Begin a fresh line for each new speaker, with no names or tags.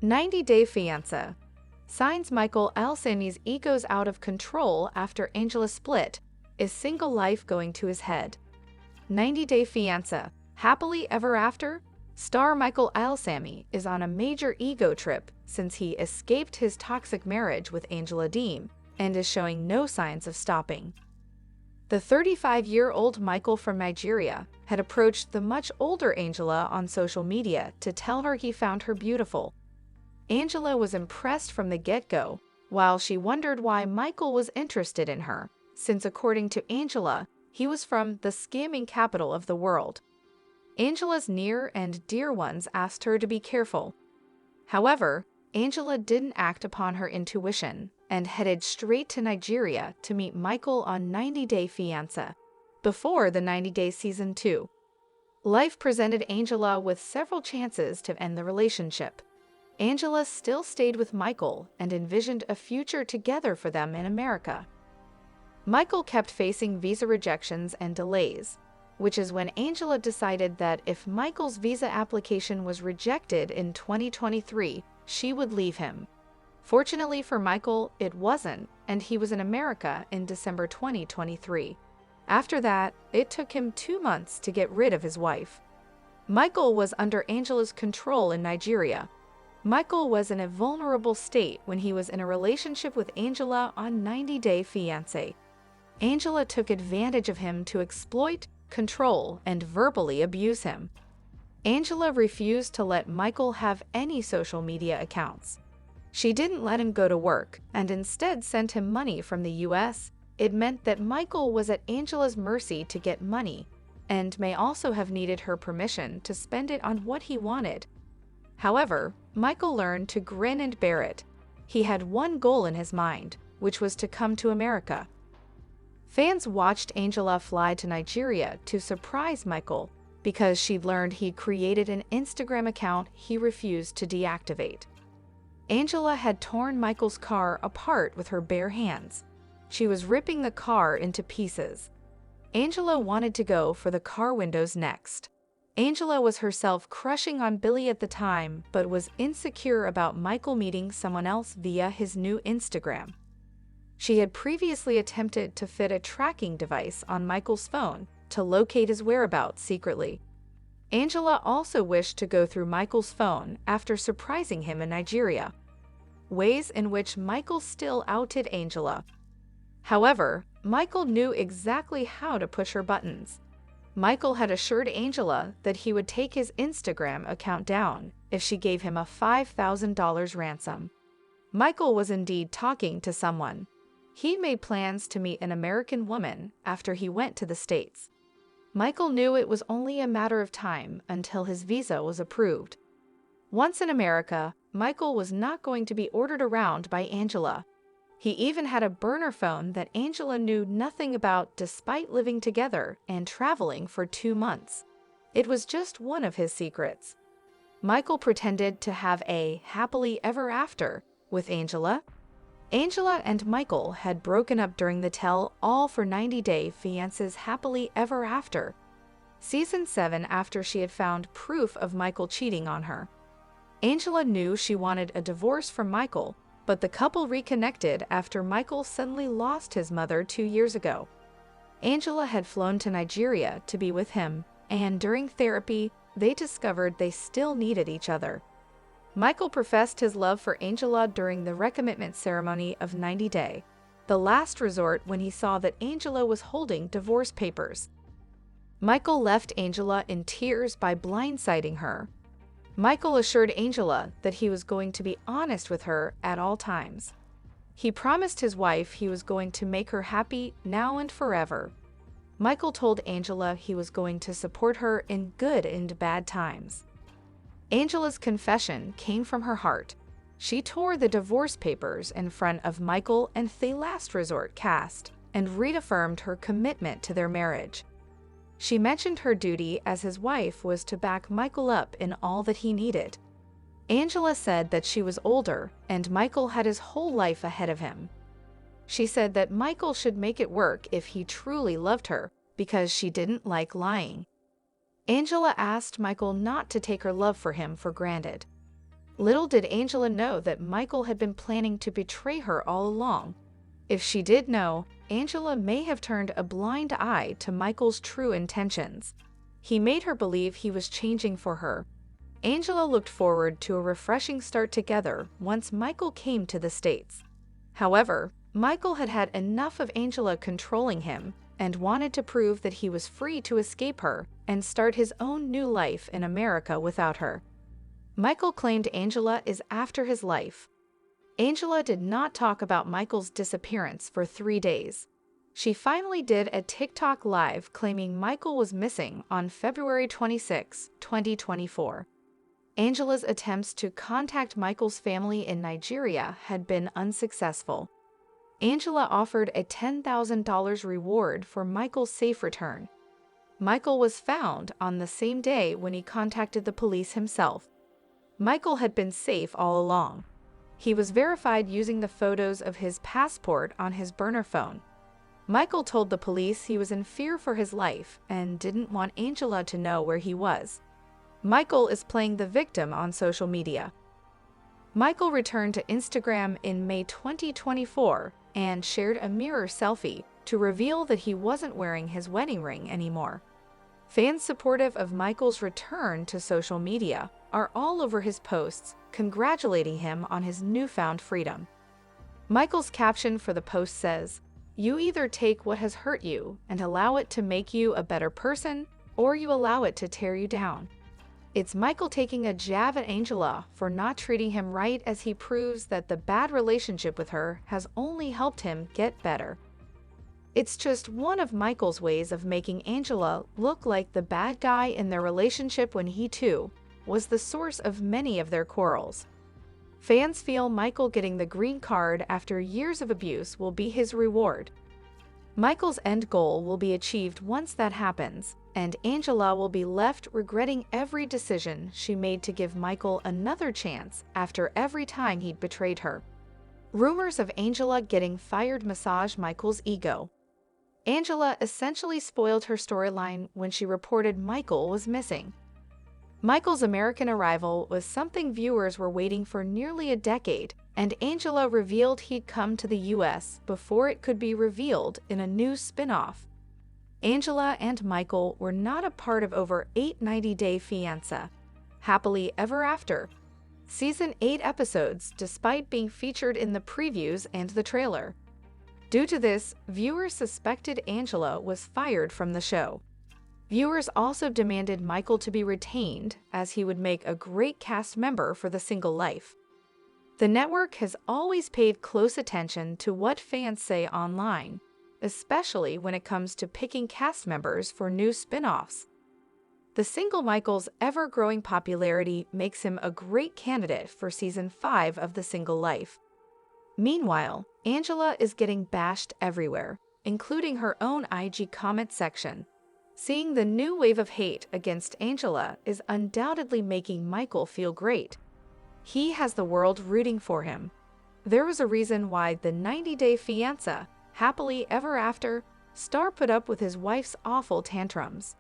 90-Day Fiancé. Signs Michael Alsami's ego's out of control after Angela split. Is single life going to his head? 90-Day Fiancé. Happily ever after? Star Michael Alsami is on a major ego trip since he escaped his toxic marriage with Angela Deem and is showing no signs of stopping. The 35-year-old Michael from Nigeria had approached the much older Angela on social media to tell her he found her beautiful. Angela was impressed from the get-go, while she wondered why Michael was interested in her, since according to Angela, he was from the scamming capital of the world. Angela's near and dear ones asked her to be careful. However, Angela didn't act upon her intuition and headed straight to Nigeria to meet Michael on 90-Day Fiancé, before the 90-Day Season 2. Life presented Angela with several chances to end the relationship. Angela still stayed with Michael and envisioned a future together for them in America. Michael kept facing visa rejections and delays, which is when Angela decided that if Michael's visa application was rejected in 2023, she would leave him. Fortunately for Michael, it wasn't, and he was in America in December 2023. After that, it took him 2 months to get rid of his wife. Michael was under Angela's control in Nigeria. Michael was in a vulnerable state when he was in a relationship with Angela on 90-Day Fiancé. Angela took advantage of him to exploit, control, and verbally abuse him. Angela refused to let Michael have any social media accounts. She didn't let him go to work and instead sent him money from the US. It meant that Michael was at Angela's mercy to get money, and may also have needed her permission to spend it on what he wanted. However, Michael learned to grin and bear it. He had one goal in his mind, which was to come to America. Fans watched Angela fly to Nigeria to surprise Michael because she'd learned he created an Instagram account he refused to deactivate. Angela had torn Michael's car apart with her bare hands. She was ripping the car into pieces. Angela wanted to go for the car windows next. Angela was herself crushing on Billy at the time, but was insecure about Michael meeting someone else via his new Instagram. She had previously attempted to fit a tracking device on Michael's phone to locate his whereabouts secretly. Angela also wished to go through Michael's phone after surprising him in Nigeria. Ways in which Michael still outed Angela. However, Michael knew exactly how to push her buttons. Michael had assured Angela that he would take his Instagram account down if she gave him a $5,000 ransom. Michael was indeed talking to someone. He made plans to meet an American woman after he went to the States. Michael knew it was only a matter of time until his visa was approved. Once in America, Michael was not going to be ordered around by Angela. He even had a burner phone that Angela knew nothing about despite living together and traveling for 2 months. It was just one of his secrets. Michael pretended to have a happily ever after with Angela. Angela and Michael had broken up during the tell-all for 90-Day Fiancé's Happily Ever After, Season 7, after she had found proof of Michael cheating on her. Angela knew she wanted a divorce from Michael, but the couple reconnected after Michael suddenly lost his mother 2 years ago. Angela had flown to Nigeria to be with him, and during therapy, they discovered they still needed each other. Michael professed his love for Angela during the recommitment ceremony of 90-Day, the last resort when he saw that Angela was holding divorce papers. Michael left Angela in tears by blindsiding her. Michael assured Angela that he was going to be honest with her at all times. He promised his wife he was going to make her happy now and forever. Michael told Angela he was going to support her in good and bad times. Angela's confession came from her heart. She tore the divorce papers in front of Michael and the Last Resort cast and reaffirmed her commitment to their marriage. She mentioned her duty as his wife was to back Michael up in all that he needed. Angela said that she was older and Michael had his whole life ahead of him. She said that Michael should make it work if he truly loved her because she didn't like lying. Angela asked Michael not to take her love for him for granted. Little did Angela know that Michael had been planning to betray her all along. If she did know, Angela may have turned a blind eye to Michael's true intentions. He made her believe he was changing for her. Angela looked forward to a refreshing start together once Michael came to the States. However, Michael had had enough of Angela controlling him and wanted to prove that he was free to escape her and start his own new life in America without her. Michael claimed Angela is after his life. Angela did not talk about Michael's disappearance for 3 days. She finally did a TikTok live claiming Michael was missing on February 26, 2024. Angela's attempts to contact Michael's family in Nigeria had been unsuccessful. Angela offered a $10,000 reward for Michael's safe return. Michael was found on the same day when he contacted the police himself. Michael had been safe all along. He was verified using the photos of his passport on his burner phone. Michael told the police he was in fear for his life and didn't want Angela to know where he was. Michael is playing the victim on social media. Michael returned to Instagram in May 2024 and shared a mirror selfie to reveal that he wasn't wearing his wedding ring anymore. Fans supportive of Michael's return to social media are all over his posts, congratulating him on his newfound freedom. Michael's caption for the post says, "You either take what has hurt you and allow it to make you a better person, or you allow it to tear you down." It's Michael taking a jab at Angela for not treating him right as he proves that the bad relationship with her has only helped him get better. It's just one of Michael's ways of making Angela look like the bad guy in their relationship when he, too, was the source of many of their quarrels. Fans feel Michael getting the green card after years of abuse will be his reward. Michael's end goal will be achieved once that happens, and Angela will be left regretting every decision she made to give Michael another chance after every time he'd betrayed her. Rumors of Angela getting fired massage Michael's ego. Angela essentially spoiled her storyline when she reported Michael was missing. Michael's American arrival was something viewers were waiting for nearly a decade, and Angela revealed he'd come to the US before it could be revealed in a new spin-off. Angela and Michael were not a part of over 8 90-day fiancé, happily ever after. Season 8 episodes, despite being featured in the previews and the trailer. Due to this, viewers suspected Angela was fired from the show. Viewers also demanded Michael to be retained, as he would make a great cast member for the single life. The network has always paid close attention to what fans say online, especially when it comes to picking cast members for new spin-offs. The single Michael's ever-growing popularity makes him a great candidate for Season 5 of The Single Life. Meanwhile, Angela is getting bashed everywhere, including her own IG comment section. Seeing the new wave of hate against Angela is undoubtedly making Michael feel great. He has the world rooting for him. There was a reason why the 90-day fiancé, happily ever after, star put up with his wife's awful tantrums.